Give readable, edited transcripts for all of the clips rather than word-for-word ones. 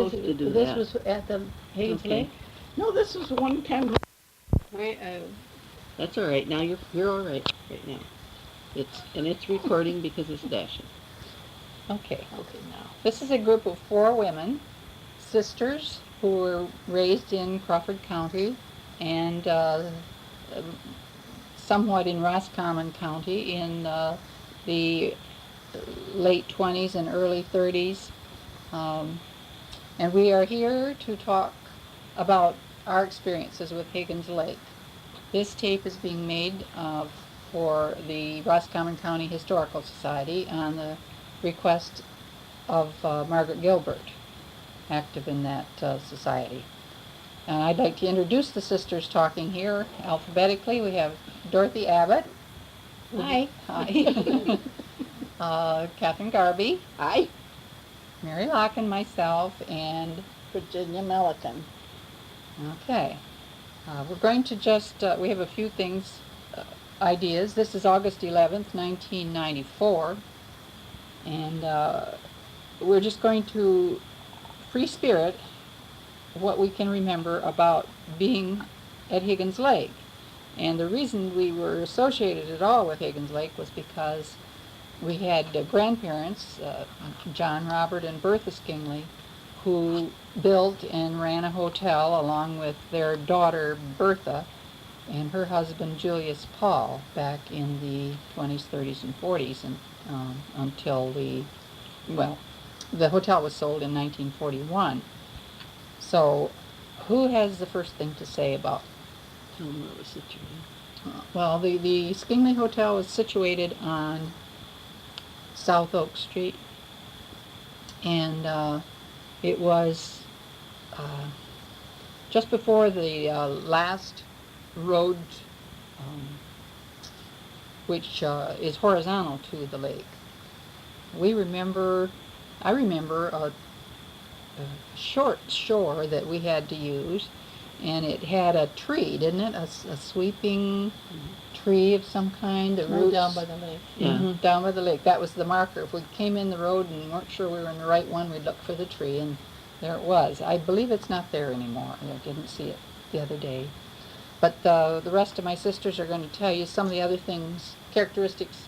supposed to do This that. was at the Higgins Okay. Lake? No, this is one time. Wait, That's all right. Now you're all right now. It's recording because it's dashing. okay. Okay, now. This is a group of 4 women, sisters, who were raised in Crawford County and somewhat in Roscommon County in the late 20s and early 30s. Um, and we are here to talk about our experiences with Higgins Lake. This tape is being made for the Roscommon County Historical Society on the request of Margaret Gilbert, active in that society. And I'd like to introduce the sisters talking here alphabetically. We have Dorothy Abbott. Hi. Hi. Catherine Garby. Hi, Mary Locke and myself, and Virginia Milliken. okay. We're going to just, we have a few things, ideas. This is August 11th, 1994, and we're just going to free spirit what we can remember about being at Higgins Lake. And the reason we were associated at all with Higgins Lake was because we had grandparents, John, Robert, and Bertha Skingley, who built and ran a hotel along with their daughter Bertha and her husband Julius Paul back in the 20s, 30s, and 40s, and until the hotel was sold in 1941. So, who has the first thing to say about? Tell them where it was situated. Well, the Skingley Hotel was situated on South Oak Street, and it was just before the last road, which is horizontal to the lake. I remember a short shore that we had to use, and it had a tree, didn't it? A sweeping tree of some kind. The roots Down by the lake. Yeah. down by the lake. That was the marker. If we came in the road and weren't sure we were in the right one, we'd look for the tree, and there it was. I believe it's not there anymore. I didn't see it the other day. But the rest of my sisters are going to tell you some of the other things, characteristics,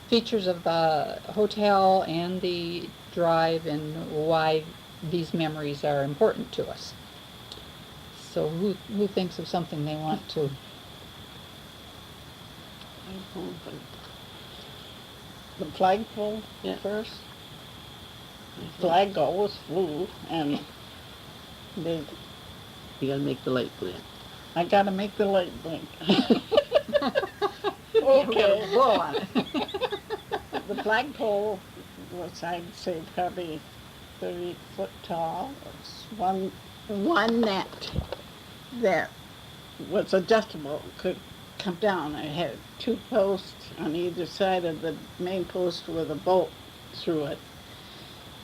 features of the hotel and the drive, and why these memories are important to us. So who thinks of something they want to? The flagpole Yeah. first. Flag always flew, and they, You gotta make the light blink. I gotta make the light blink. Okay. Blow on it. The flagpole was, I'd say, probably 30 foot tall. It's one that was adjustable, could come down. I had 2 posts on either side of the main post with a bolt through it,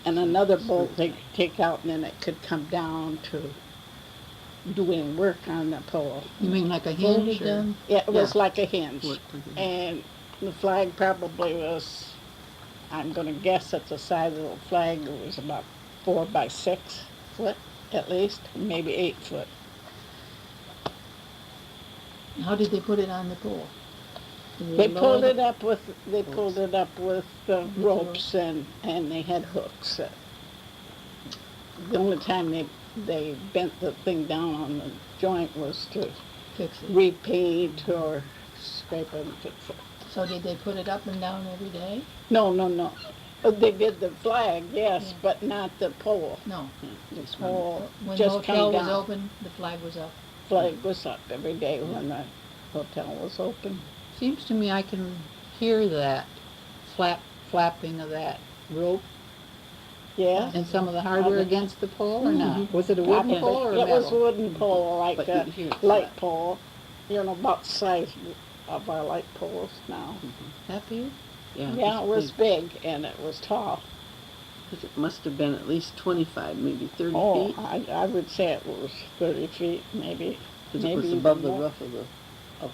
and another bolt they could take out, and then it could come down to doing work on the pole. You mean like a hinge? Folded Or? down? Yeah, it was Yeah. like a hinge. What- And the flag probably was, I'm going to guess at the size of the flag, it was about 4 by 6 foot at least, maybe 8 foot. How did they put it on the pole? They pulled it up with the ropes, and they had hooks. The only time they bent the thing down on the joint was to Fix it. repaint or scrape it and fix it. So did they put it up and down every day? No. They did the flag, yes, Yeah. but not the pole. No. The pole When the just hotel came was down. open, the flag was up. Flag was up every day when the hotel was open. Seems to me I can hear that flapping of that rope Yeah. and some of the hardware Probably. against the pole, or not? Mhm. Was it a wooden Probably. pole or a It was a metal? wooden pole, like But a you hear it light flap. pole, about the size of our light poles now. That big? Yeah. Yeah, it was big and it was tall. It must have been at least 25, maybe 30 Oh, feet. I would say it was 30 feet, maybe. Because it maybe was above even the more. roof of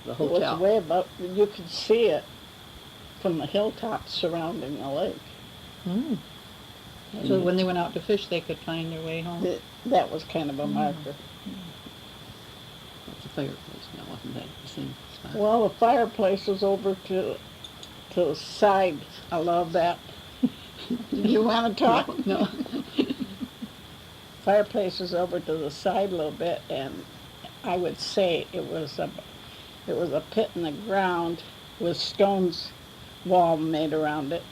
the It was hotel. way above, you could see it from the hilltops surrounding the lake. Hmm. So when they went out to fish, they could find their way home. That was kind of a marker. That's a fireplace now, wasn't that the same spot? Well, the fireplace was over to the side. I love that. You want to talk? No. Fireplace was over to the side a little bit, and I would say it was a pit in the ground with stones wall made around it.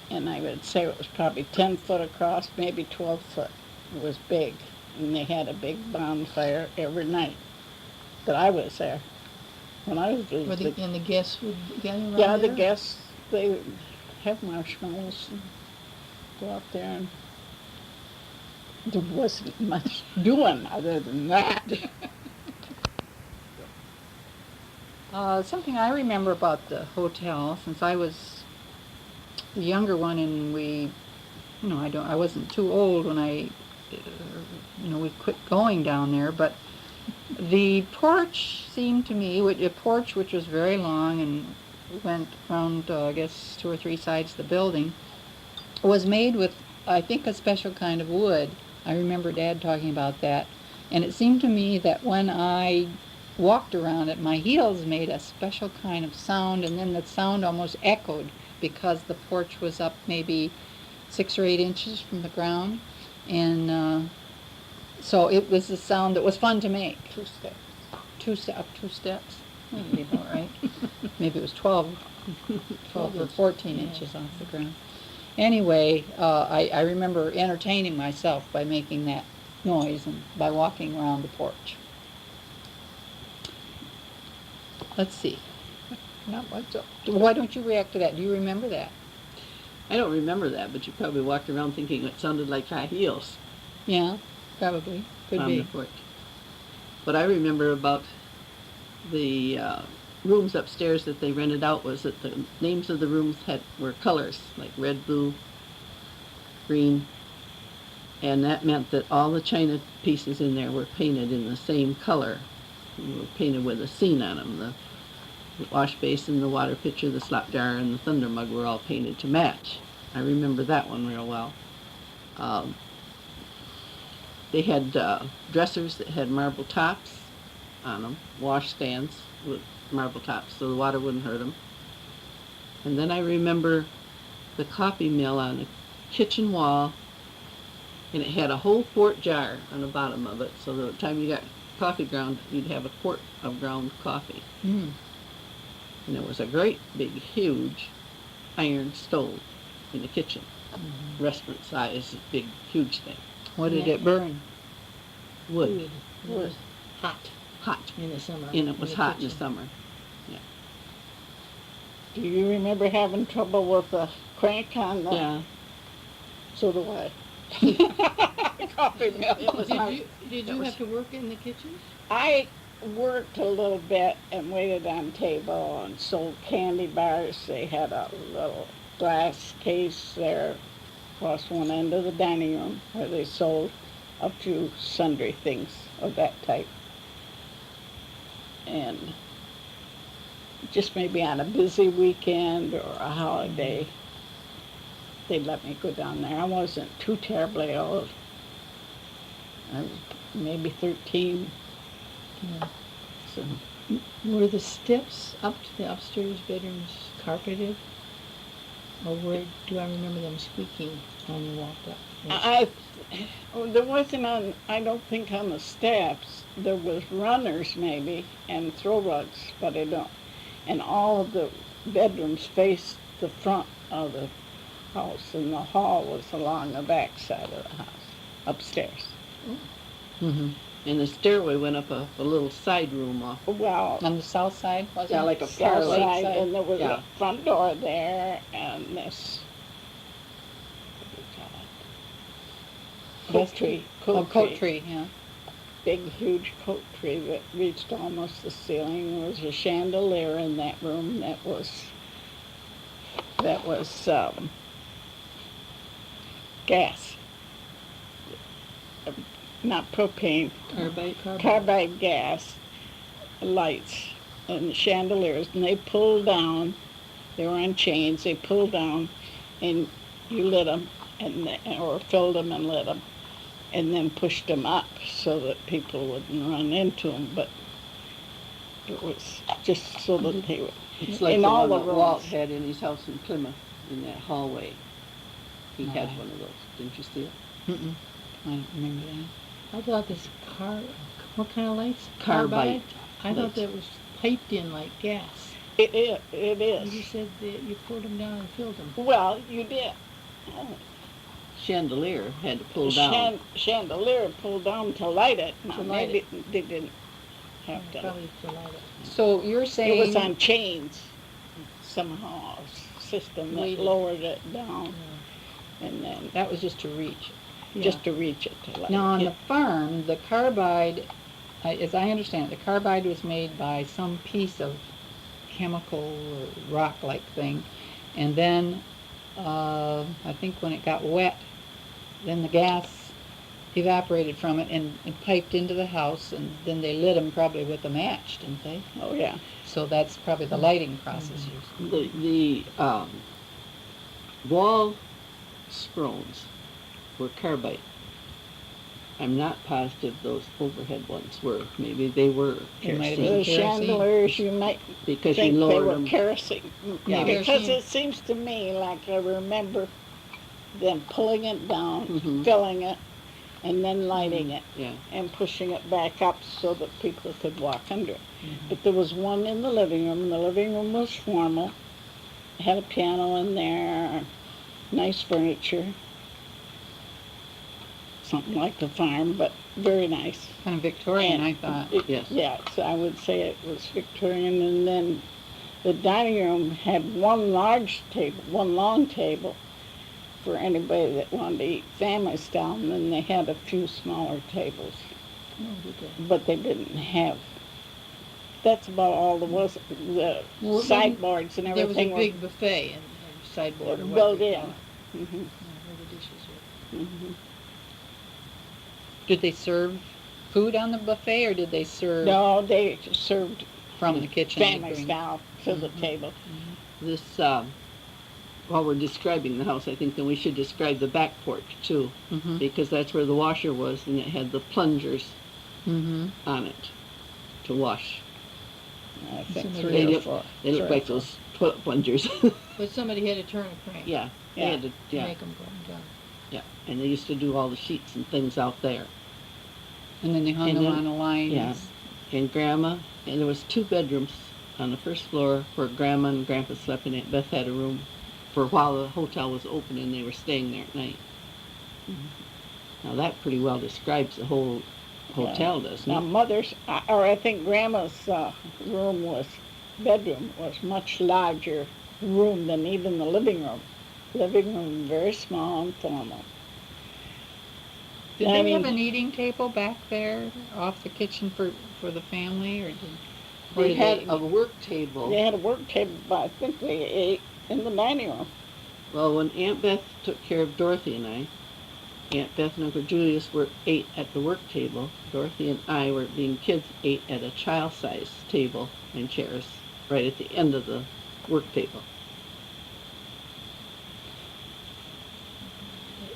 And I would say it was probably 10 foot across, maybe 12 foot. It was big. And they had a big bonfire every night that I was there. When I was visiting. And the guests would gather around Yeah, the there? guests, they would have marshmallows and go out there, and there wasn't much doing other than that. Something I remember about the hotel, since I was the younger one, and I wasn't too old when we quit going down there, but the porch seemed to me, a porch which was very long and went around, I guess, 2 or 3 sides of the building, was made with, I think, a special kind of wood. I remember Dad talking about that. And it seemed to me that when I walked around it, my heels made a special kind of sound, and then the sound almost echoed because the porch was up maybe 6 or 8 inches from the ground. And so it was a sound that was fun to make. 2 steps. 2 steps. That'd be about right. Maybe it was 12 or 14 inches off the ground. Anyway, I remember entertaining myself by making that noise and by walking around the porch. Let's see. Not much. Why don't you react to that? Do you remember that? I don't remember that, but you probably walked around thinking it sounded like high heels Yeah, probably. Could on the be. porch. What I remember about the rooms upstairs that they rented out was that the names of the rooms were colors, like red, blue, green, and that meant that all the china pieces in there were painted in the same color. They were painted with a scene on them. The wash basin, the water pitcher, the slop jar, and the thunder mug were all painted to match. I remember that one real well. They had dressers that had marble tops on them, washstands with marble tops so the water wouldn't hurt them. And then I remember the coffee mill on the kitchen wall, and it had a whole quart jar on the bottom of it, so the time you got coffee ground, you'd have a quart of ground coffee. Mm. And there was a great big huge iron stove in the kitchen, restaurant size, big huge thing. What did it burn? Wood. Wood. Hot Hot. in the summer. And it was the hot in the kitchen. summer. Do you remember having trouble with the crank on the? Yeah. So do I. Coffee mill. Did you have to work in the kitchen? I worked a little bit and waited on table and sold candy bars. They had a little glass case there across one end of the dining room where they sold a few sundry things of that type. And just maybe on a busy weekend or a holiday, they'd let me go down there. I wasn't too terribly old. I was maybe 13. Yeah. So Were the steps up to the upstairs bedrooms carpeted? Or do I remember them squeaking when you walked up? there wasn't I don't think on the steps. There was runners maybe and throw rugs, but I don't. And all of the bedrooms faced the front of the house, and the hall was along the back side of the house, upstairs. Mm-hmm. And the stairway went up a little side room off. Well, On the south side, was Yeah, it? like a south parlor. side, and there was Yeah. a front door there, and this coat tree. Coat tree, yeah. Big, huge coat tree that reached almost the ceiling. There was a chandelier in that room that was gas, not propane, carbide gas lights and chandeliers, and they pulled down. They were on chains. They pulled down, and you lit them, or filled them and lit them, and then pushed them up so that people wouldn't run into them. But it was just so that they would. It's like in the all one the that Walt rooms. had in his house in Plymouth, in that hallway. He had Right. one of those. Didn't you see it? Mm-mm. I don't remember that. I thought this what kind of lights? Carbide I thought lights. that was piped in like gas. It is. It You is. just said that you poured them down and filled them. Well, you did. Chandelier had to pull down. Chandelier pulled down to light it. Now, To light maybe they didn't have to. Probably to light it. So you're It saying was on chains somehow, a system that Weighted. lowered it down, and then that was just to reach. just to reach it to light Now on it. the farm, the carbide, as I understand it, the carbide was made by some piece of chemical or rock-like thing, and then I think when it got wet, then the gas evaporated from it and piped into the house, and then they lit them probably with a match, didn't they? Oh yeah. So that's probably the lighting process used. The wall scrolls were carbide. I'm not positive those overhead ones were. Maybe they were It might have kerosene, been The kerosene. chandeliers, you might because you think they lowered were them. kerosene. Yeah, Because kerosene. it seems to me like I remember them pulling it down, Mhm. filling it, and then lighting it, Yeah. and pushing it back up so that people could walk under it. Mm-hmm. But there was one in the living room, and the living room was formal. Had a piano in there, nice furniture. Something like the farm, but very nice. Kind of Victorian, I And thought. Yes. Yeah, so I would say it was Victorian, and then the dining room had one large table, one long table for anybody that wanted to eat family style, and then they had a few smaller tables, Oh, did they? but they didn't have. That's about all there was. The Well, sideboards and There was a everything big buffet and sideboard or were what built they in. call it. Mhm, Where the dishes were. mhm. Did they serve food on the buffet, or did they serve No, they served from the kitchen? They'd family bring- style to the Mhm. table. This, while we're describing the house, I think then we should describe the back porch too, Mhm. because that's where the washer was, and it had the plungers Mhm. on it to wash. I think Somebody- three They or look- four. They look three or like four. those toilet plungers. But somebody had to turn a crank. Yeah, they Yeah. had to, To yeah, make them go down. yeah. And they used to do all the sheets and things out there. And then they hung And them then- on a line. Yeah. And Grandma, and there was 2 bedrooms on the first floor where Grandma and Grandpa slept, and Aunt Beth had a room for while the hotel was open and they were staying there at night. Now that pretty well describes the whole hotel, doesn't Now it? mother's, or I think grandma's bedroom was much larger room than even the living room. Living room very small and formal. Did I they have mean- an eating table back there off the kitchen for the family, or did? Or They did had a work table. They had a work table, but I think they ate in the dining room. Well, when Aunt Beth took care of Dorothy and I, Aunt Beth and Uncle Julius ate at the work table. Dorothy and I were, being kids, ate at a child-sized table and chairs right at the end of the work table.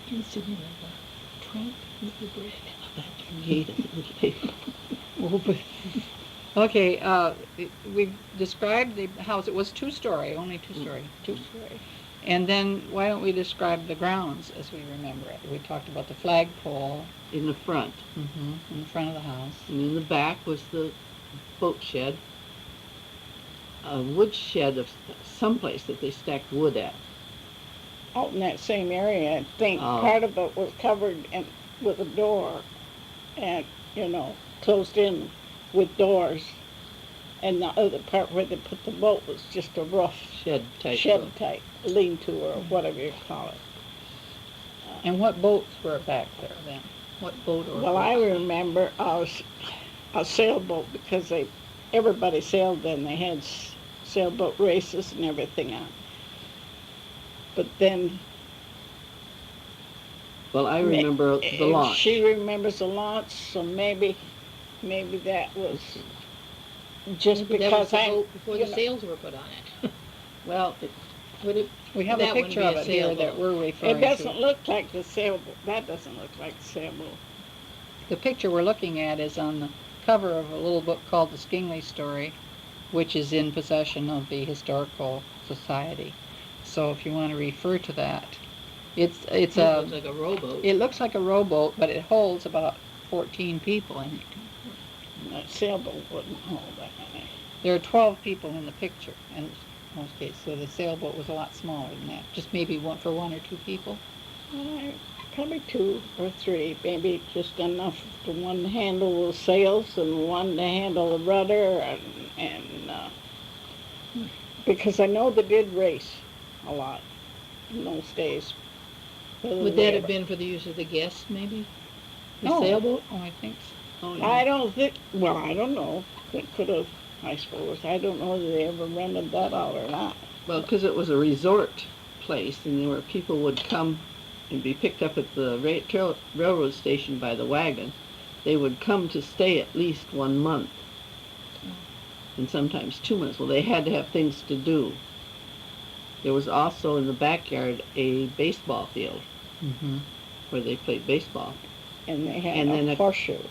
The incident of a tramp with the bread. He ate at the little table. Oh, but- Okay, we've described the house. It was two-story, only two-story. Two-story. And then why don't we describe the grounds as we remember it? We talked about the flagpole In the front. in the front of the house. And in the back was the boat shed. A wood shed of someplace that they stacked wood at. Out in that same area, I think Oh. part of it was covered with a door and, closed in with doors. And the other part where they put the boat was just a rough Shed type. shed type, lean-to or whatever you call it. And what boats were back there then? What boat or? Well, I remember a sailboat because everybody sailed then. They had sailboat races and everything on. But then Well, I remember the launch. she remembers the launch, so maybe that was just Maybe that was because the I boat before you the know, sails were put on it. Well, Would it, We have a that wouldn't picture be of a it here that sailboat. we're referring It to. doesn't look like the sailboat. That doesn't look like the sailboat. The picture we're looking at is on the cover of a little book called The Skingley Story, which is in possession of the Historical Society. So if you want to refer to that, it's It looks like a rowboat. it looks like a rowboat, but it holds about 14 people in it. That sailboat wouldn't hold that many. There are 12 people in the picture in most cases, so the sailboat was a lot smaller than that. Just maybe one for 1 or 2 people. Probably 2 or 3, maybe just enough to one to handle the sails and one to handle the rudder, and because I know they did race a lot in those days. Would that have been for the use of the guests, maybe? The Oh. sailboat? Oh, I think so. Oh, yeah. I don't think. Well, I don't know. It could have. I suppose I don't know whether they ever rented that out or not. Well, because it was a resort place, and there were people would come and be picked up at the railroad station by the wagon. They would come to stay at least 1 month, and sometimes 2 months. Well, they had to have things to do. There was also in the backyard a baseball field Mm-hmm. where they played baseball. And they had And then a a- horseshoe.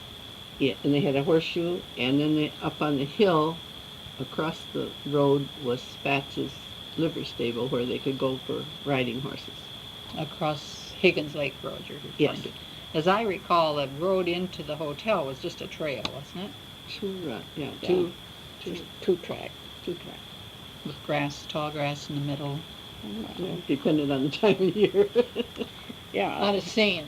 Yeah, and they had a horseshoe, and then up on the hill across the road was Spatz's livery stable where they could go for riding horses. Across Higgins Lake Road, you're referring Yes. to. As I recall, the road into the hotel was just a trail, wasn't it? Two track. With grass, tall grass in the middle. Depended on the time of year. A Yeah. lot of sand.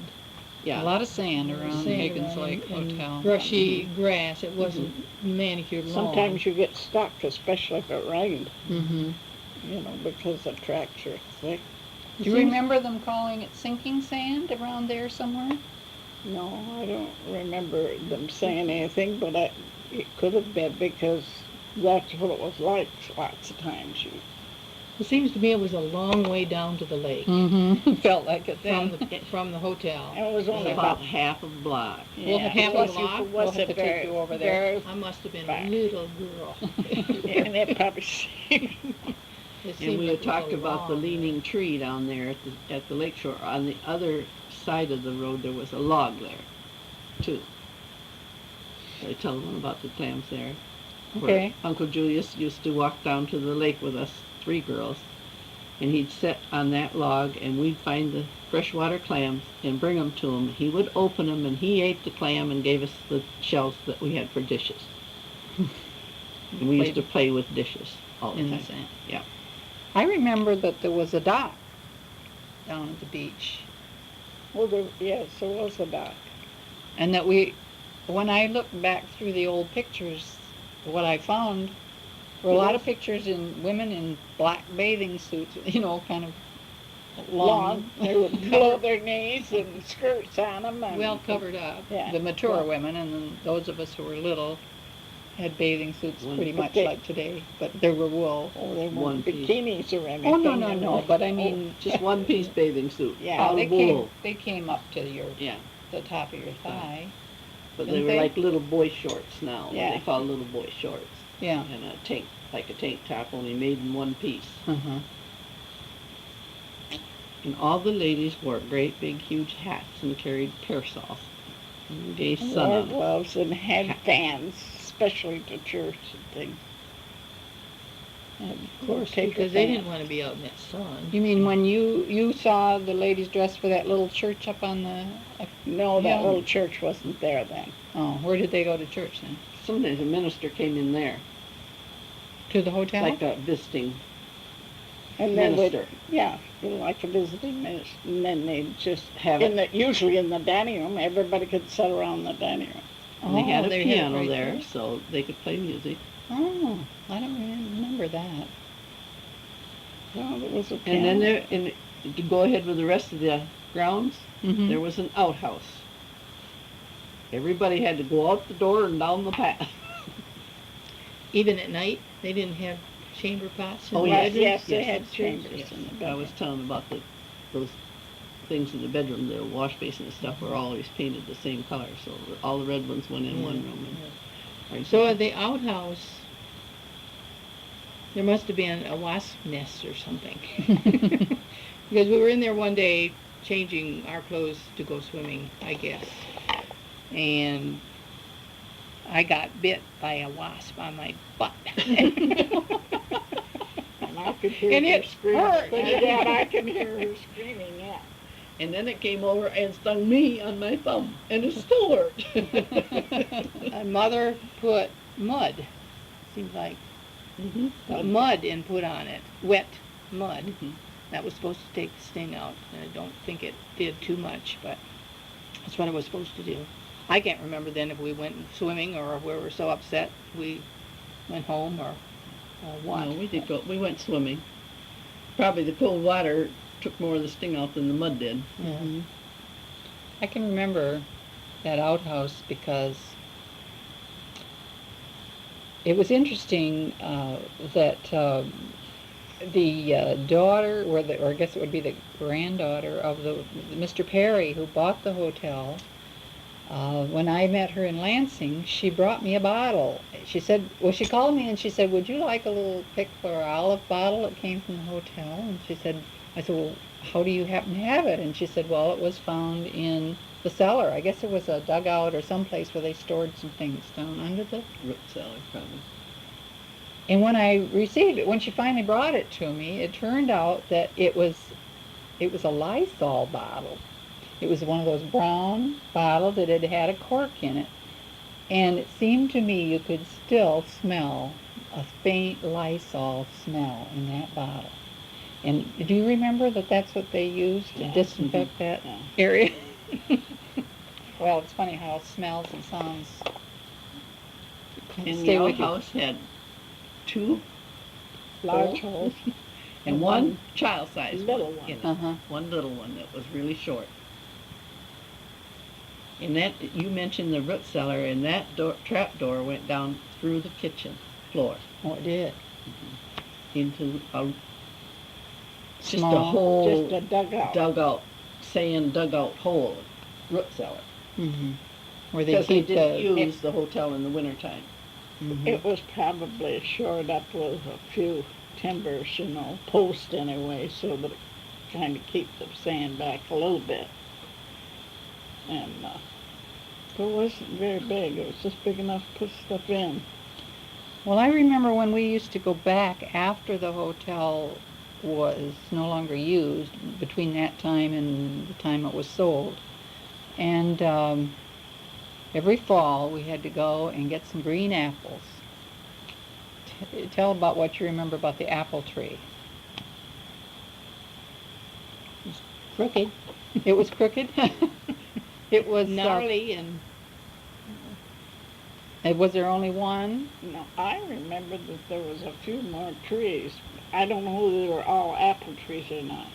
A Yeah, lot of sand around Sand Higgins around Lake and Hotel. brushy grass. It wasn't manicured lawn. Sometimes you get stuck, especially if it rained. Mm-hmm. You know, because the tracks are thick. Do you remember them calling it sinking sand around there somewhere? No, I don't remember them saying anything, but it could have been because that's what it was like lots of times. It seems to me it was a long way down to the lake Mm-hmm. Felt like it from then. from the hotel. And it was it was only about about half a block. We'll have to it take wasn't- you- it we'll have wasn't to take very- you over there. very- I must have been Back. a little girl. and it probably seemed It And seemed we like had it was talked a about the long leaning way. tree down there at the lake shore. On the other side of the road, there was a log there, too. I tell them about the clams there. where Okay. Uncle Julius used to walk down to the lake with us 3 girls, and he'd sit on that log, and we'd find the freshwater clams and bring them to him. He would open them, and he ate the clam and gave us the shells that we had for dishes. And we used to play with dishes all the In the time. sand. Yeah. I remember that there was a dock down at the beach, yes, there was a dock. and that when I looked back through the old pictures, what I found were a lot of pictures in women in black bathing suits, kind of long. They would below their knees and skirts on them. And, Well covered up. Yeah. The mature Well- women, and then those of us who were little had bathing suits One- pretty but much they- like today, but they were wool. Oh, they One weren't piece. bikinis or anything. Oh, no, you no, know. but I mean, Just one-piece bathing suit, Yeah. all they wool. came up to Yeah, the top of your thigh. but they Didn't were they? like little boy shorts now. What Yeah. they call little boy shorts. Yeah. And a tank, like a tank top, only made in one piece. Uh-huh. And all the ladies wore great big huge hats and carried parasols. And gay sun Wore on them. gloves and had fans, especially to church and things. And Of course, take a because they fan. didn't want to be out in that sun. You mean when you saw the ladies dressed for that little church up on the... No, that Yeah. little church wasn't there then. Oh, where did they go to church then? Sometimes a minister came in there, To the hotel? like a visiting And then minister. like a visiting minister. And then they'd just Have it. usually in the dining room, everybody could sit around the dining room. And they had a they piano right there, so they could play music. Oh, I don't remember that. Well, there was a And piano. then there, and to go ahead with the rest of the grounds, Mm-hmm. there was an outhouse. Everybody had to go out the door and down the path. Even at night, they didn't have chamber pots. in Oh, the yes. bedrooms? Yes, they had that's true. chambers Yes. in the I bedroom. was telling about those things in the bedroom, the wash basin and stuff were always painted the same color, so all the red ones went in one room. And, So at the outhouse, There must have been a wasp nest or something. Because we were in there one day changing our clothes to go swimming, I guess. And I got bit by a wasp on my butt. And I could hear And her it screaming. hurt. Yeah, I can hear her screaming, yeah. And then it came over and stung me on my thumb, and it still hurt. And Mother put mud, seems like, mud and put on it, wet mud. Mhm. That was supposed to take the sting out. And I don't think it did too much, but that's what it was supposed to do. I can't remember then if we went swimming or if we were so upset we went home or what. No, we did go. We went swimming. Probably the cold water took more of the sting out than the mud did. Yeah. I can remember that outhouse because it was interesting that the daughter, or I guess it would be the granddaughter of the Mr. Perry who bought the hotel. When I met her in Lansing, she brought me a bottle. She said, well, she called me and she said, would you like a little pickle or olive bottle? It came from the hotel. And she said, I said, well, how do you happen to have it? And she said, well, it was found in the cellar. I guess it was a dugout or someplace where they stored some things down under the Root cellar, probably. And when I received it, when she finally brought it to me, it turned out that it was a Lysol bottle. It was one of those brown bottles that had had a cork in it. And it seemed to me you could still smell a faint Lysol smell in that bottle. And do you remember that that's what they used to disinfect that area? Well, it's funny how smells and sounds And stay the with you. outhouse had two Large holes. and one child-sized Little one one. in it. Uh-huh. One little one that was really short. And that, you mentioned the root cellar, and that trap door went down through the kitchen floor Oh, it did. into just a Small. whole Just a dugout. dugout, sand dugout hole, root cellar. Mm-hmm. Where they Because they keep didn't the... use the hotel in the wintertime. Mhm. It was probably shored up with a few timbers, posts anyway, so that it kind of keep the sand back a little bit. And but it wasn't very big. It was just big enough to put stuff in. Well, I remember when we used to go back after the hotel was no longer used, between that time and the time it was sold. And every fall we had to go and get some green apples. Tell about what you remember about the apple tree. Crooked, It was crooked. It was gnarly, and was there only one? No, I remember that there was a few more trees. I don't know whether they were all apple trees or not.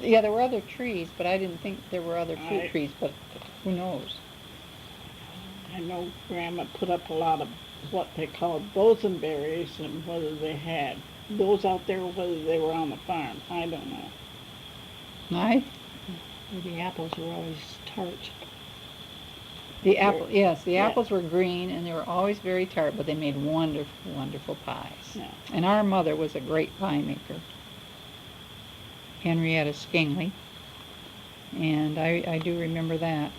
Yeah, there were other trees, but I didn't think there were other fruit Right. trees, but who knows? I know Grandma put up a lot of what they called bosenberries, and whether they had those out there or whether they were on the farm, I don't know. the apples were always tart. The apple, yes, the Yeah. apples were green and they were always very tart, but they made wonderful, wonderful pies. Yeah. And our mother was a great pie maker, Henrietta Skingley, and I do remember that.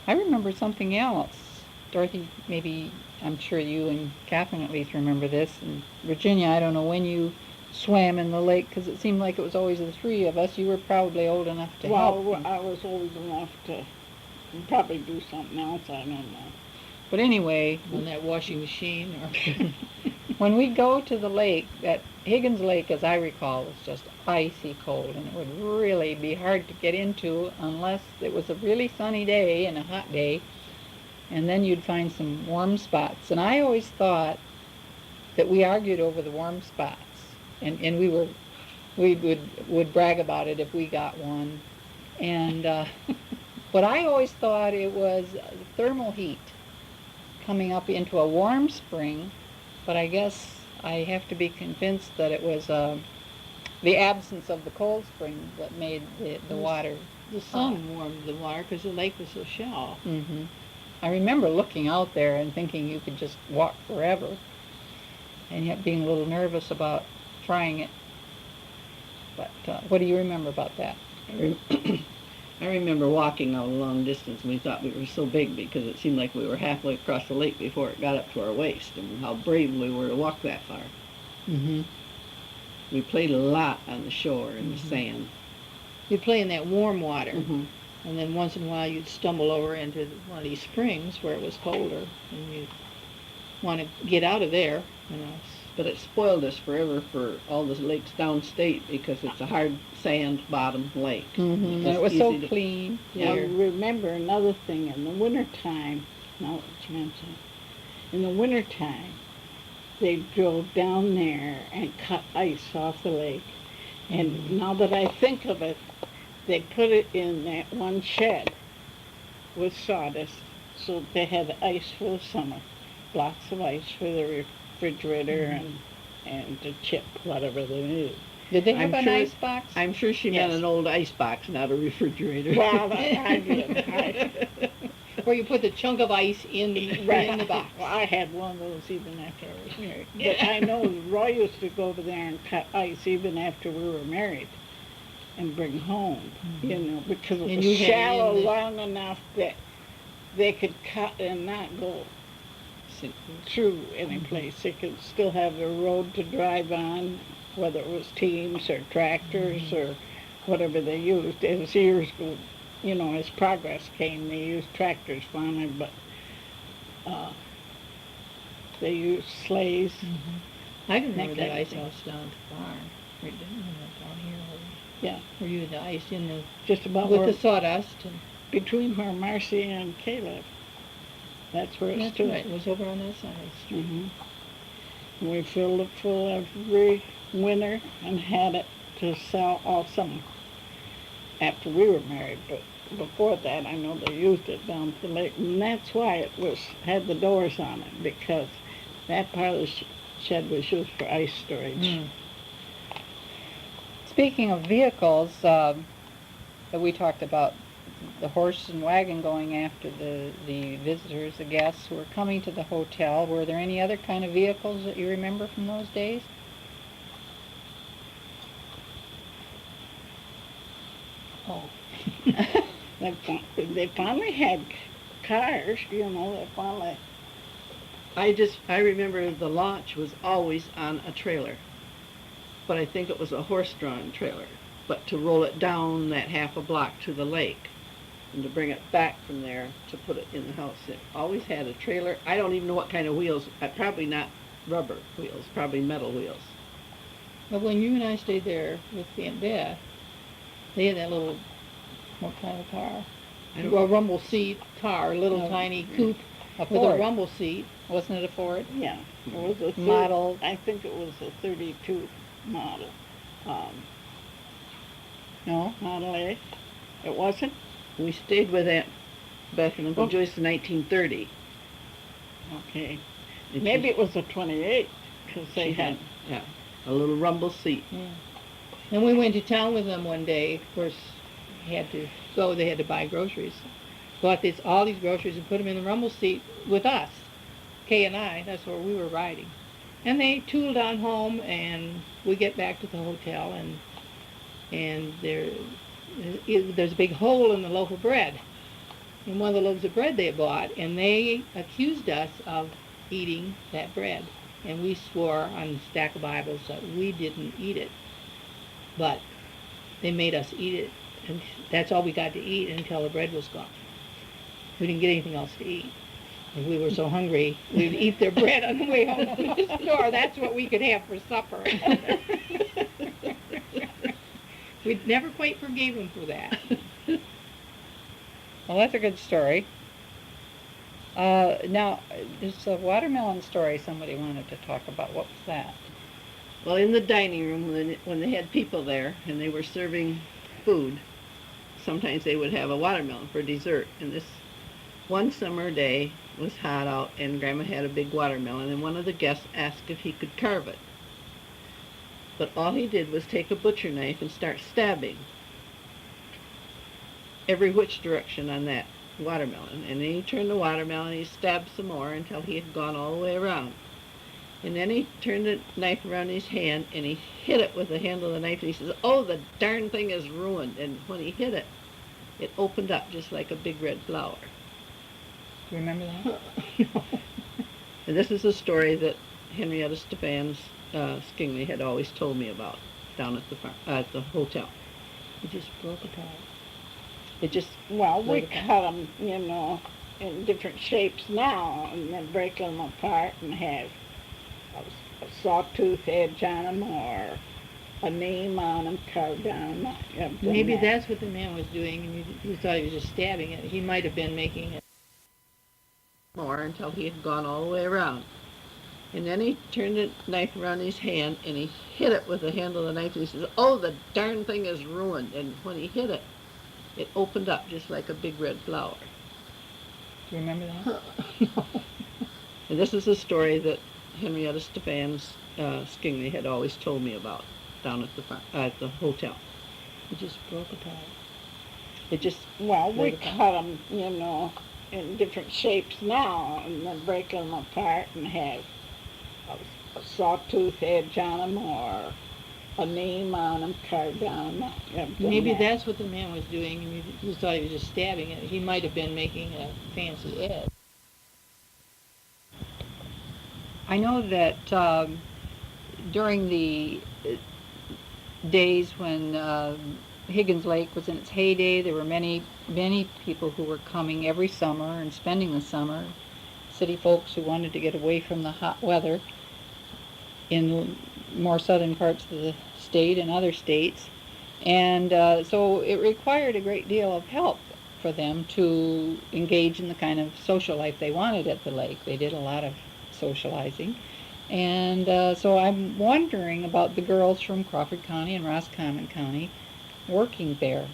I remember something else. Dorothy, maybe, I'm sure you and Catherine at least remember this, and Virginia, I don't know when you swam in the lake, because it seemed like it was always the three of us. You were probably old enough to help. Well, I was old enough to probably do something else, I don't know. But anyway, On that washing machine, or when we go to the lake, that Higgins Lake, as I recall, was just icy cold, and it would really be hard to get into unless it was a really sunny day and a hot day, and then you'd find some warm spots. And I always thought that we argued over the warm spots, and we would brag about it if we got one. And but I always thought it was thermal heat coming up into a warm spring, but I guess I have to be convinced that it was the absence of the cold spring that made the water. the sun warmed the water because the lake was so shallow. Hmm I remember looking out there and thinking you could just walk forever, and yet being a little nervous about trying it. But what do you remember about that? I remember walking out a long distance, and we thought we were so big because it seemed like we were halfway across the lake before it got up to our waist, and how brave we were to walk that far. Mm-hmm. We played a lot on the shore in the sand. You'd play in that warm water, Mm-hmm. and then once in a while you'd stumble over into one of these springs where it was colder, and you'd want to get out of there, you know. But it spoiled us forever for all the lakes downstate because it's a hard sand bottom lake. Mm-hmm. It was so easy to- clean. I Yeah. remember another thing in the wintertime, now that you mention it, in the wintertime, they drove down there and cut ice off the lake. And now that I think of it, they put it in that one shed with sawdust, so they had ice for the summer, lots of ice for the refrigerator and to chip whatever they needed. Did they have I'm an sure- ice box? I'm sure she meant Yes. an old ice box, not a refrigerator. Well, I did. Where you put the chunk of ice in the box. Well, I had one of those even after I was married. But I know Roy used to go over there and cut ice even after we were married and bring home, you know, because it And was you had shallow in the- long enough that they could cut and not go through any place. They could still have a road to drive on, whether it was teams or tractors or whatever they used. As years go, you know, as progress came, they used tractors finally, but they used sleighs. I can remember That that kind of ice thing. house down at the farm. Right down here. Yeah, Where you had the ice in the just about with where, the sawdust. And between where Marcy and Caleb. That's where it that's stood. right. It was over on that side of the street. And we filled it full every winter and had it to sell all summer after we were married. But before that, I know they used it down to the lake, and that's why it had the doors on it, because that part of the shed was used for ice storage. Mm. Speaking of vehicles, that we talked about the horse and wagon going after the visitors, the guests who were coming to the hotel. Were there any other kind of vehicles that you remember from those days? Oh. They finally had cars, you know, they finally, I remember the launch was always on a trailer, but I think it was a horse-drawn trailer. But to roll it down that half a block to the lake and to bring it back from there to put it in the house, it always had a trailer. I don't even know what kind of wheels, probably not rubber wheels, probably metal wheels. But when you and I stayed there with Aunt Beth, they had that little, what kind of car? I A don't, rumble seat car, a little Oh, tiny coupe A with a Ford. rumble seat. Wasn't it a Ford? yeah, it was a Model. I think it was a 32 model. No? Model A. It wasn't? we stayed with Aunt Beth and Uncle Oh. Joyce in 1930. Okay. And Maybe she- it was a 28, because they she had, yeah, a little rumble seat. And we went to town with them one day. Of course, they had to go. They had to buy groceries. Bought all these groceries and put them in the rumble seat with us, Kay and I. That's where we were riding. And they tooled on home, and we get back to the hotel, and there's a big hole in the loaf of bread, in one of the loaves of bread they bought, and they accused us of eating that bread. And we swore on a stack of Bibles that we didn't eat it. But they made us eat it, and that's all we got to eat until the bread was gone. We didn't get anything else to eat. And we were so hungry, we'd eat their bread on the way home from the store. That's what we could have for supper. We never quite forgave them for that. Well, that's a good story. Now, there's a watermelon story somebody wanted to talk about. What was that? Well, in the dining room, when they had people there and they were serving food, sometimes they would have a watermelon for dessert. And this one summer day was hot out, and Grandma had a big watermelon, and one of the guests asked if he could carve it. But all he did was take a butcher knife and start stabbing every which direction on that watermelon. And then he turned the watermelon, he stabbed some more until he had gone all the way around. And then he turned the knife around his hand and he hit it with the handle of the knife. And he says, "Oh, the darn thing is ruined." And when he hit it, it opened up just like a big red flower. Do you remember that? No. And this is a story that Henrietta Stefan's Skingley had always told me about down at the hotel. It just broke apart. It just Well, we laid apart. cut them, in different shapes now, and then break them apart and have a sawtooth edge on them or a name on them carved on them. I've done Maybe that. that's what the man was doing, and you thought he was just stabbing it. He might have been making it. More until he had gone all the way around. And then he turned the knife around his hand and he hit it with the handle of the knife. And he says, "Oh, the darn thing is ruined." And when he hit it, it opened up just like a big red flower. Do you remember that? No. And this is a story that Henrietta Stefan's Skingley had always told me about down at the hotel. It just broke apart. It just Well, we laid apart. cut them, in different shapes now, and then break them apart and have a sawtooth edge on them or a name on them carved on them. I've done Maybe that. that's what the man was doing, and you thought he was just stabbing it. He might have been making a fancy edge. I know that during the days when Higgins Lake was in its heyday, there were many people who were coming every summer and spending the summer, city folks who wanted to get away from the hot weather in more southern parts of the state and other states. And so it required a great deal of help for them to engage in the kind of social life they wanted at the lake. They did a lot of socializing. And so I'm wondering about the girls from Crawford County and Roscommon County working there.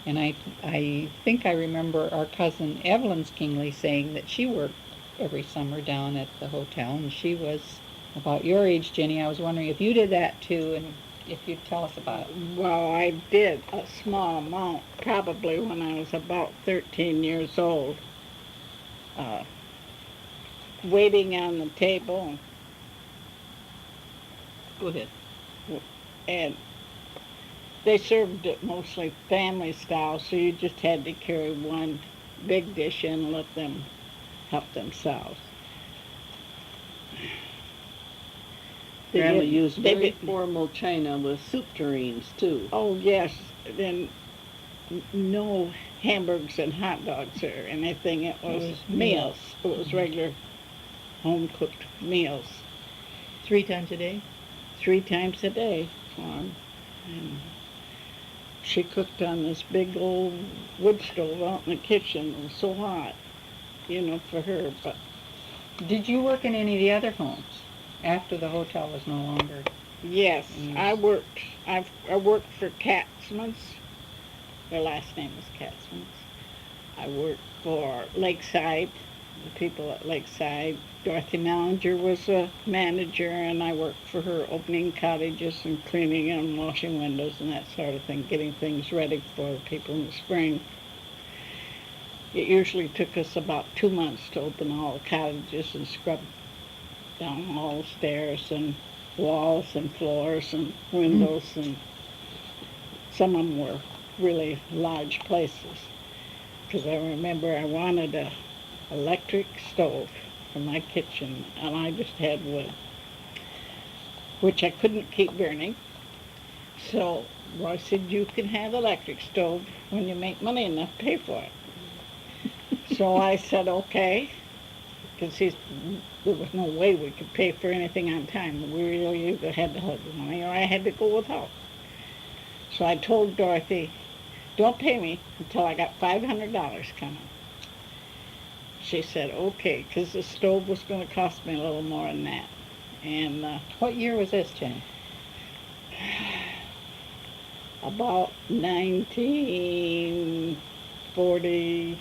And I think I remember our cousin Evelyn Skingley saying that she worked every summer down at the hotel, and she was about your age, Jenny. I was wondering if you did that too, and if you'd tell us about it. Well, I did a small amount, probably when I was about 13 years old. Waiting on the table, Go ahead. and they served it mostly family style, so you just had to carry one big dish in and let them help themselves. They Grandma did- used they very did- formal china with soup tureens too. Oh, yes, then no hamburgers and hot dogs or anything. It was was meals. It was regular home-cooked meals. 3 times a day? 3 times a day for 'em. And she cooked on this big old wood stove out in the kitchen. It was so hot, for her. But Did you work in any of the other homes after the hotel was no longer? yes, Mm. I worked for Katzman's. Their last name was Katzman's. I worked for Lakeside, the people at Lakeside. Dorothy Mallinger was a manager, and I worked for her opening cottages and cleaning and washing windows and that sort of thing, getting things ready for the people in the spring. It usually took us about 2 months to open all the cottages and scrub down all the stairs and walls and floors and windows, and some of them were really large places. Because I remember I wanted a electric stove for my kitchen, and I just had wood, which I couldn't keep burning. So Roy said, "You can have electric stove when you make money enough to pay for it." So I said, okay, because there was no way we could pay for anything on time. We really either had to have the money or I had to go without. So I told Dorothy, "Don't pay me until I got $500 coming." She said, okay, because the stove was going to cost me a little more than that. And What year was this, Jenny? about 1940,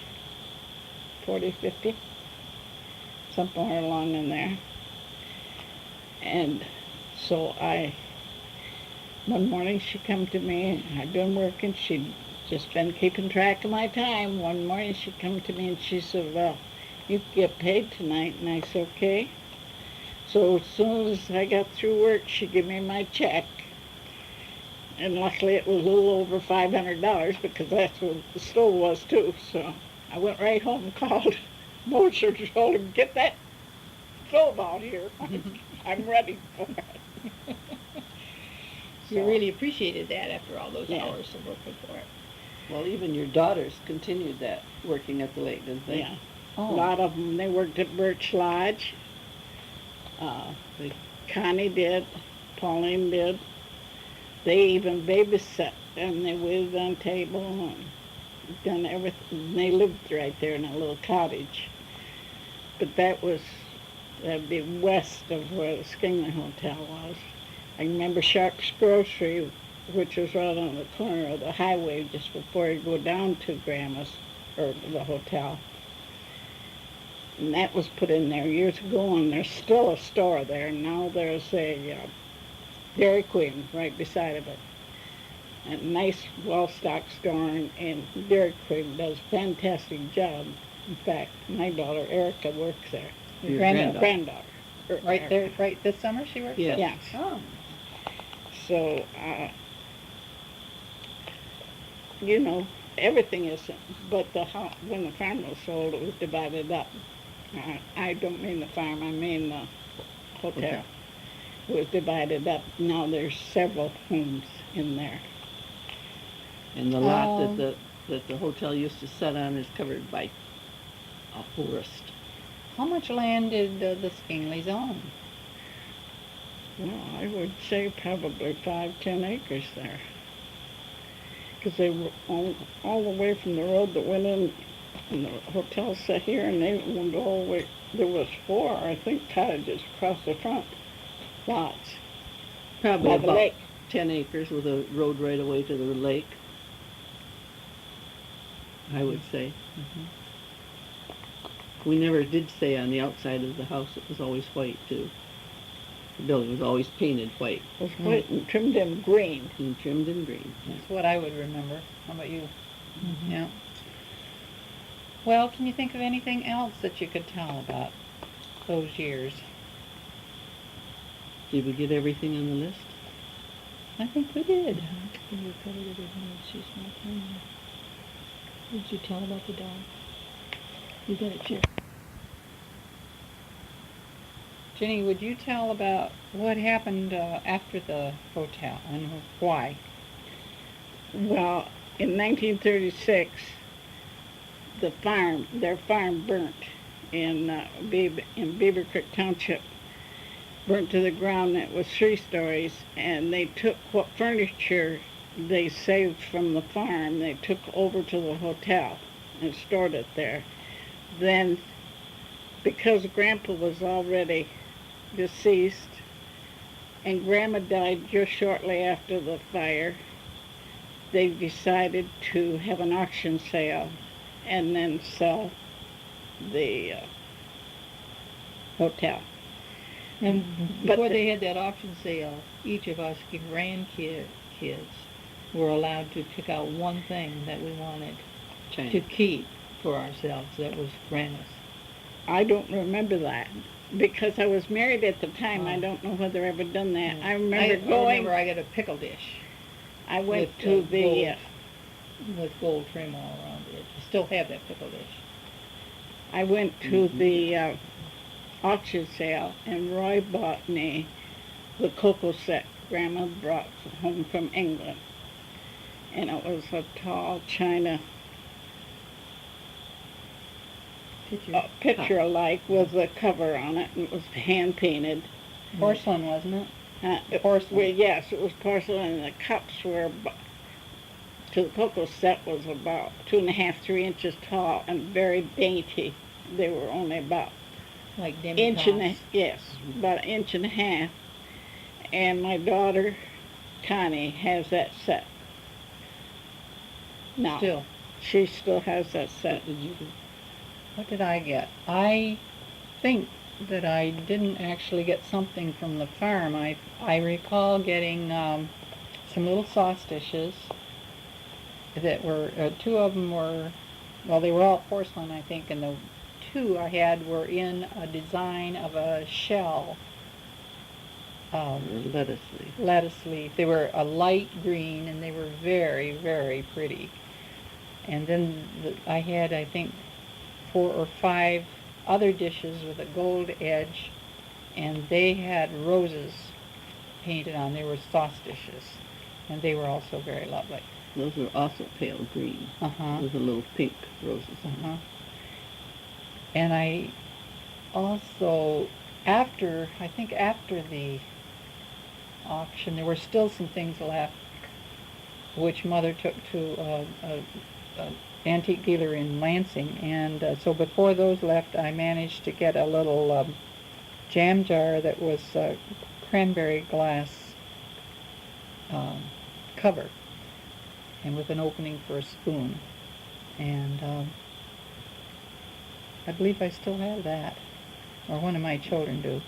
50, somewhere along in there. And so one morning she come to me, and I'd been working, she'd just been keeping track of my time. One morning she come to me and she said, well, you get paid tonight. And I said, okay. So as soon as I got through work, she gave me my check. And luckily it was a little over $500 because that's what the stove was too. So I went right home and called Mosher and told him, get that stove out here. I'm ready for it. You really appreciated that after all those Yeah. hours of working for it. Well, even your daughters continued that, working at the lake, didn't they? Yeah. A Oh, lot of them, they worked at Birch Lodge. They- Connie did, Pauline did. They even babysat and they waited on table and done everything. They lived right there in a little cottage. But that'd be west of where the Skingley Hotel was. I remember Sharp's Grocery, which was right on the corner of the highway just before you go down to Grandma's, or the hotel. And that was put in there years ago, and there's still a store there. Now there's a Dairy Queen right beside of it. A nice, well-stocked store, and Dairy Queen does a fantastic job. In fact, my daughter Erica works there. Your granddaughter. Granddaughter. right there, right this summer she worked? Yes. Yeah. Oh, So, you know, everything is, but when the farm was sold, it was divided up. I don't mean the farm, I mean the hotel. Okay. It was divided up. Now there's several homes in there. And the lot Oh. that the hotel used to sit on is covered by a forest. how much land did the Skingleys own? Well, I would say probably 5-10 acres there. Because they were all the way from the road that went in, and the hotel sat here, and they owned all the way. There was 4, I think, cottages across the front lots Probably by the about lake. 10 acres with a road right away to the lake, I would say. We never did stay on the outside of the house. It was always white, too. The building was always painted white It was white and trimmed in green. and trimmed in green. That's what I would remember. How about you? Yeah. Well, can you think of anything else that you could tell about those years? Did we get everything on the list? I think we did. We covered everything else she's not. What did you tell about the dog? You got it, sure. Jenny, would you tell about what happened after the hotel and why? Well, in 1936, their farm burnt in Beaver Creek Township, burnt to the ground. It was 3 stories, and they took what furniture they saved from the farm, they took over to the hotel and stored it there. Then, because Grandpa was already deceased, and Grandma died just shortly after the fire, they decided to have an auction sale and then sell the hotel. And But before the- they had that auction sale, each of us grandkids were allowed to pick out one thing that we wanted to China. keep for ourselves. That was Grandma's. I don't remember that because I was married at the time. I Oh. don't know whether I ever done that. I I remember going. remember I got a pickle dish I went with, to the. gold, with gold trim all around it. I still have that pickle dish. I went to the auction sale, and Roy bought me the cocoa set Grandma brought home from England, and it was a tall china picture alike with a cover on it, and it was hand painted. Porcelain, wasn't it? Porcelain. Well, yes, it was porcelain, and the cups were to the cocoa set was about 2.5, 3 inches tall and very dainty. They were only about Like inch and a, demi-tasse. yes, about 1.5 inches. And my daughter Connie has that set. Now Still. she still has that set. What did you do? What did I get? I think that I didn't actually get something from the farm. I recall getting some little sauce dishes that were, two of them were, well, they were all porcelain, I think, and the two I had were in a design of a shell, Or lettuce leaf. lettuce leaf. They were a light green, and they were very, very pretty. And then I had, I think, 4 or 5 other dishes with a gold edge, and they had roses painted on. They were sauce dishes, and they were also very lovely. Those are also pale green Uh-huh. with the little pink roses on them. Uh-huh. And I also, I think after the auction, there were still some things left, which Mother took to a antique dealer in Lansing. And so before those left, I managed to get a little jam jar that was cranberry glass cover, and with an opening for a spoon. And I believe I still have that, or one of my children do.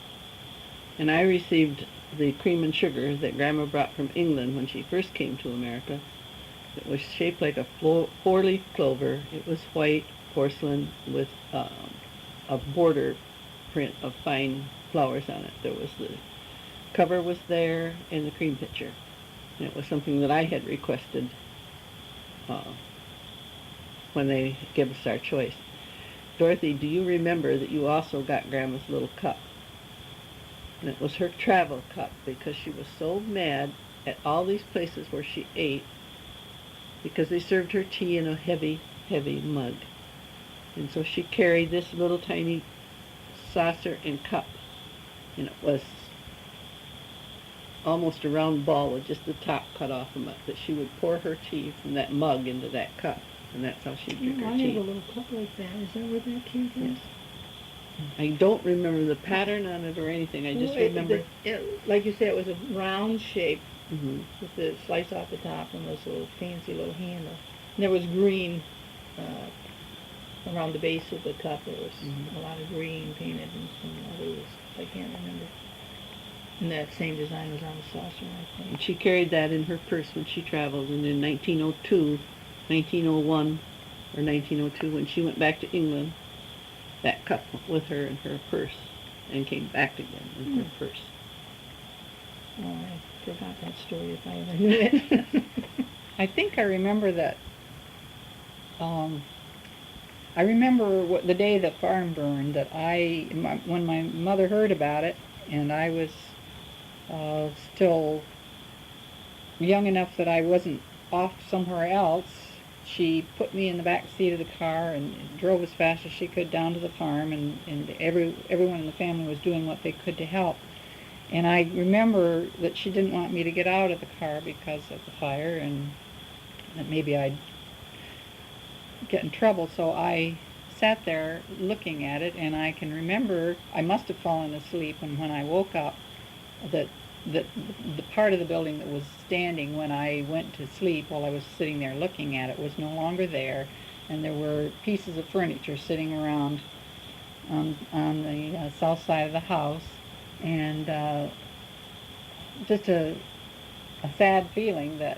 And I received the cream and sugar that Grandma brought from England when she first came to America. It was shaped like a four-leaf clover. It was white porcelain with a border print of fine flowers on it. There was the cover was there in the cream pitcher. And it was something that I had requested when they gave us our choice. Dorothy, do you remember that you also got Grandma's little cup? And it was her travel cup, because she was so mad at all these places where she ate because they served her tea in a heavy, heavy mug. And so she carried this little tiny saucer and cup, and it was almost a round ball with just the top cut off from it, that she would pour her tea from that mug into that cup, and that's how she'd drink her I tea. have a little cup like that. Is that where that came from? Yes. I don't remember the pattern on it or anything. I just remember. Like you said, it was a round shape Hmm. with the slice off the top and this little fancy little handle. And there was green around the base of the cup. There was a lot of green painted and some others I can't remember. And that same design was on the saucer, I And think. she carried that in her purse when she traveled. And in 1902, 1901, or 1902, when she went back to England, that cup went with her in her purse and came back again in her purse. Oh, I forgot that story if I ever knew it. I think I remember that. I remember the day the farm burned, that when my mother heard about it, and I was still young enough that I wasn't off somewhere else, she put me in the back seat of the car and drove as fast as she could down to the farm, and everyone in the family was doing what they could to help. And I remember that she didn't want me to get out of the car because of the fire, and that maybe I'd get in trouble. So I sat there looking at it, and I can remember I must have fallen asleep, and when I woke up, that the part of the building that was standing when I went to sleep while I was sitting there looking at it was no longer there, and there were pieces of furniture sitting around on the south side of the house, and just a sad feeling that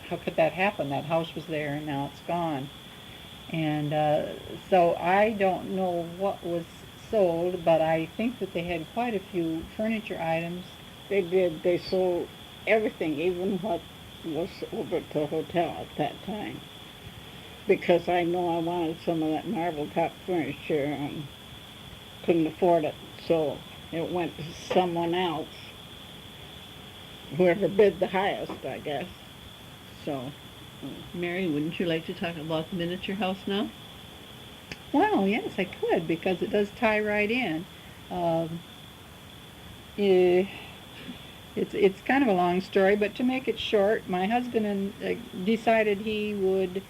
how could that happen? That house was there and now it's gone. And so I don't know what was sold, but I think that they had quite a few furniture items. They did. They sold everything, even what was over at the hotel at that time. Because I know I wanted some of that marble top furniture and couldn't afford it. So it went to someone else. Whoever bid the highest, I guess. So, Mary, wouldn't you like to talk about the miniature house now? Well, yes, I could, because it does tie right in. Eh, it's kind of a long story, but to make it short, my husband decided he would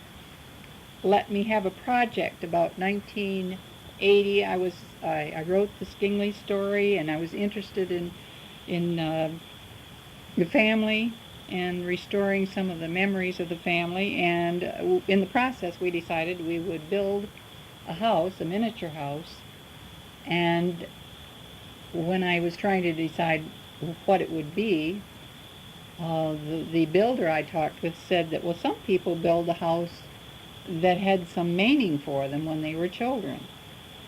let me have a project about 1980. I wrote the Skingley story, and I was interested in the family and restoring some of the memories of the family. And in the process, we decided we would build a house, a miniature house. And when I was trying to decide what it would be, The builder I talked with said that, well, some people build a house that had some meaning for them when they were children.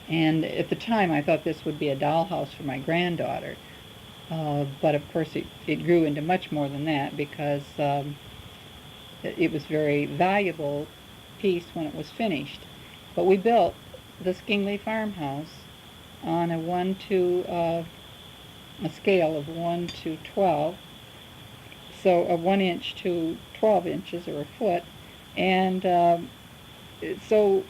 And at the time, I thought this would be a dollhouse for my granddaughter. But of course, it grew into much more than that because it was very valuable piece when it was finished. But we built the Skingley farmhouse on a scale of 1 to 12, so a 1 inch to 12 inches or a foot, and so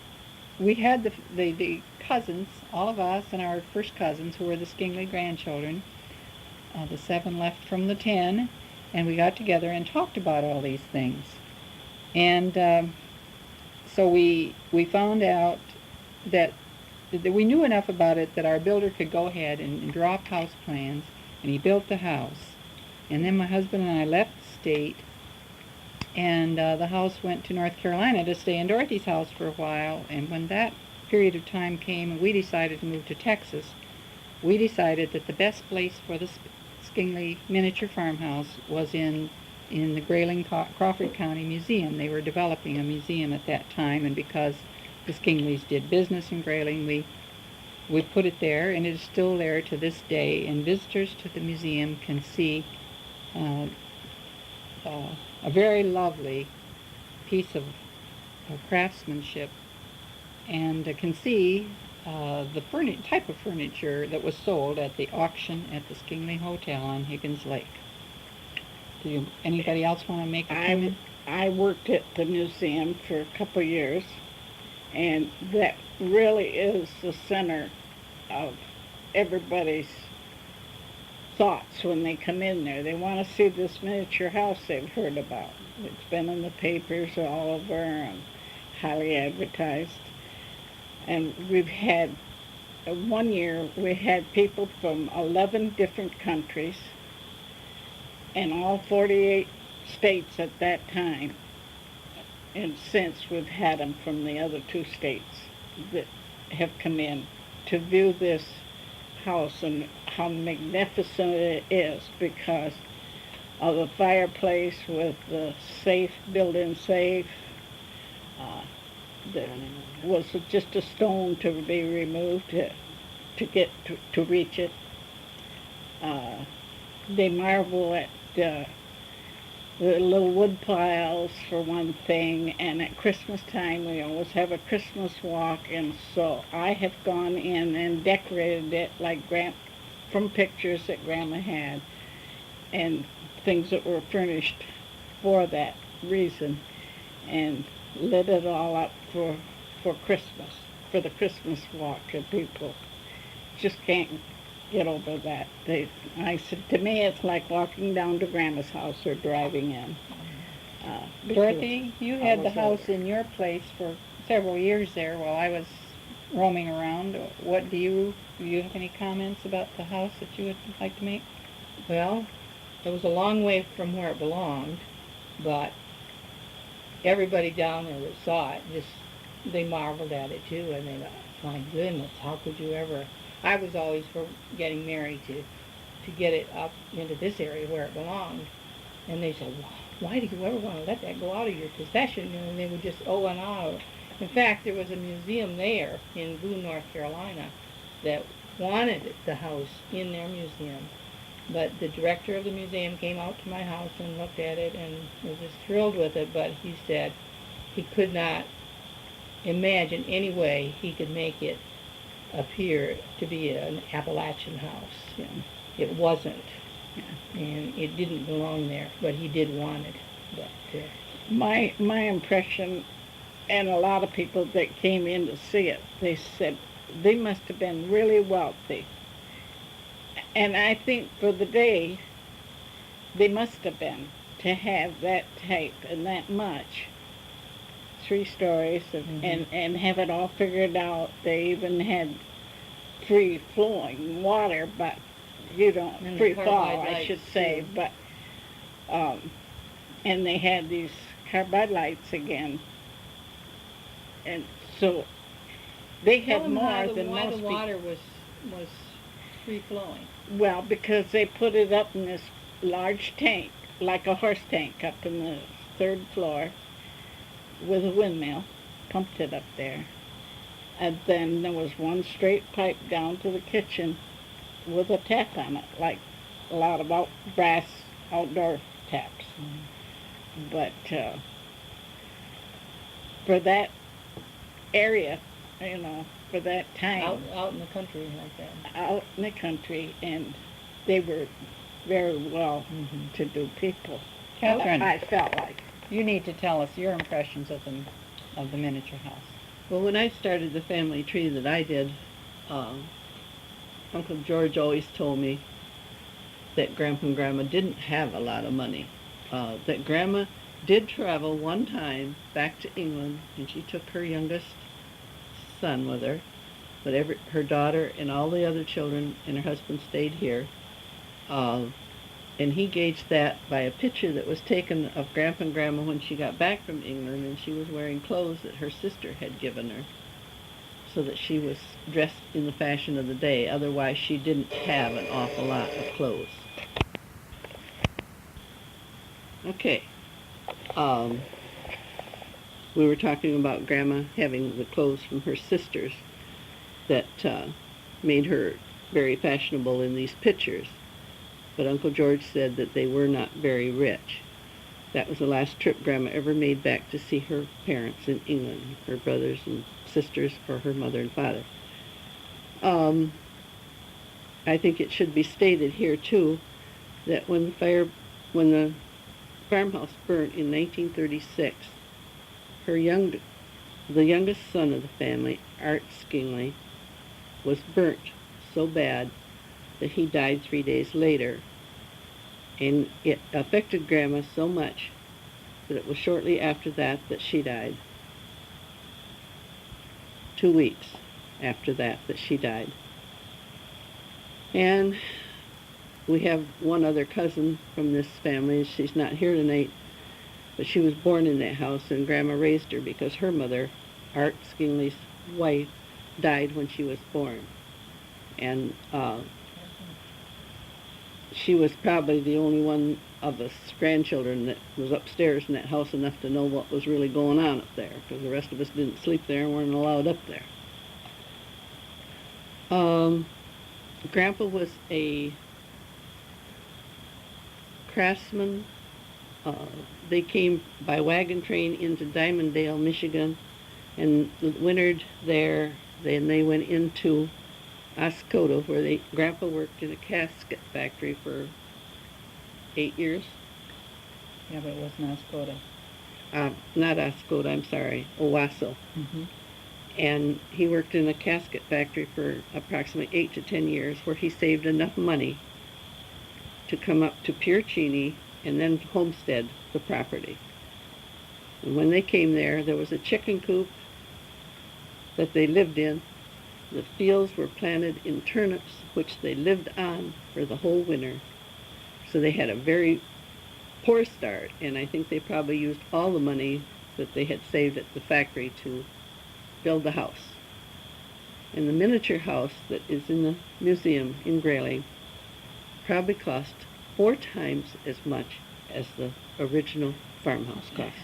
we had the cousins, all of us and our first cousins who were the Skingley grandchildren, the 7 left from the 10, and we got together and talked about all these things. And so we found out that we knew enough about it that our builder could go ahead and draw up house plans, and he built the house. And then my husband and I left the state, and the house went to North Carolina to stay in Dorothy's house for a while. And when that period of time came and we decided to move to Texas, we decided that the best place for the Skingley miniature farmhouse was in the Grayling Crawford County Museum. They were developing a museum at that time, and because the Skingleys did business in Grayling, we put it there, and it is still there to this day. And visitors to the museum can see a very lovely piece of craftsmanship, and can see the type of furniture that was sold at the auction at the Skingley Hotel on Higgins Lake. Anybody else want to make a comment? I worked at the museum for a couple years, and that really is the center of everybody's thoughts when they come in there. They want to see this miniature house they've heard about. It's been in the papers all over and highly advertised. And we've had, one year, we had people from 11 different countries and all 48 states at that time. And since we've had them from the other 2 states that have come in to view this house and how magnificent it is, because of the fireplace with the safe, built-in safe, that was just a stone to be removed to get to reach it. They marvel at the little wood piles for one thing, and at Christmas time we always have a Christmas walk, and so I have gone in and decorated it like from pictures that Grandma had and things that were furnished for that reason, and lit it all up for Christmas, for the Christmas walk, and people just can't get over that. I said, to me it's like walking down to Grandma's house or driving in. Dorothy, you had the house in your place for several years there while I was roaming around. Do you have any comments about the house that you would like to make? Well, it was a long way from where it belonged, but everybody down there that saw it, they marveled at it too, and they thought, my goodness, how could you ever... I was always for getting married to get it up into this area where it belonged. And they said, well, why do you ever want to let that go out of your possession? And they would just and on. In fact, there was a museum there in Boone, North Carolina, that wanted the house in their museum. But the director of the museum came out to my house and looked at it and was just thrilled with it, but he said he could not imagine any way he could make it appear to be an Appalachian house. You know, it wasn't, and it didn't belong there, but he did want it. But my impression, and a lot of people that came in to see it, they said they must have been really wealthy. And I think for the day, they must have been, to have that type and that much. 3 stories and have it all figured out. They even had free flowing water, but free fall, I should say, but and they had these carbide lights again, and so they had more than most people. Why the water was free flowing? Well, because they put it up in this large tank like a horse tank up in the third floor with a windmill, pumped it up there. And then there was one straight pipe down to the kitchen with a tap on it, like a lot of brass outdoor taps. But for that area, for that time, Out in the country like that. out in the country, and they were very well-to-do people. Catherine, I felt like. you need to tell us your impressions of the miniature house. Well, when I started the family tree that I did, Uncle George always told me that Grandpa and Grandma didn't have a lot of money. That Grandma did travel one time back to England, and she took her youngest son with her, but her daughter and all the other children and her husband stayed here. And he gauged that by a picture that was taken of Grandpa and Grandma when she got back from England, and she was wearing clothes that her sister had given her, so that she was dressed in the fashion of the day. Otherwise, she didn't have an awful lot of clothes. Okay. We were talking about Grandma having the clothes from her sisters that made her very fashionable in these pictures. But Uncle George said that they were not very rich. That was the last trip Grandma ever made back to see her parents in England, her brothers and sisters, or her mother and father. I think it should be stated here, too, that when the farmhouse burnt in 1936, the youngest son of the family, Art Skingley, was burnt so bad that he died 3 days later. And it affected Grandma so much that it was shortly after that she died. 2 weeks after that she died. And we have one other cousin from this family. She's not here tonight, but she was born in that house, and Grandma raised her because her mother, Art Skingley's wife, died when she was born. And she was probably the only one of us grandchildren that was upstairs in that house enough to know what was really going on up there, because the rest of us didn't sleep there and weren't allowed up there. Grandpa was a craftsman. They came by wagon train into Diamonddale, Michigan, and wintered there. Then they went into Oscoda, where Grandpa worked in a casket factory for 8 years. Yeah, but it wasn't Oscoda. Not Oscoda, I'm sorry, Owasso. Mm-hmm. And he worked in a casket factory for approximately 8 to 10 years, where he saved enough money to come up to Pure Cheney and then homestead the property. And when they came there was a chicken coop that they lived in. The fields were planted in turnips, which they lived on for the whole winter. So they had a very poor start, and I think they probably used all the money that they had saved at the factory to build the house. And the miniature house that is in the museum in Grayling probably cost 4 times as much as the original farmhouse cost.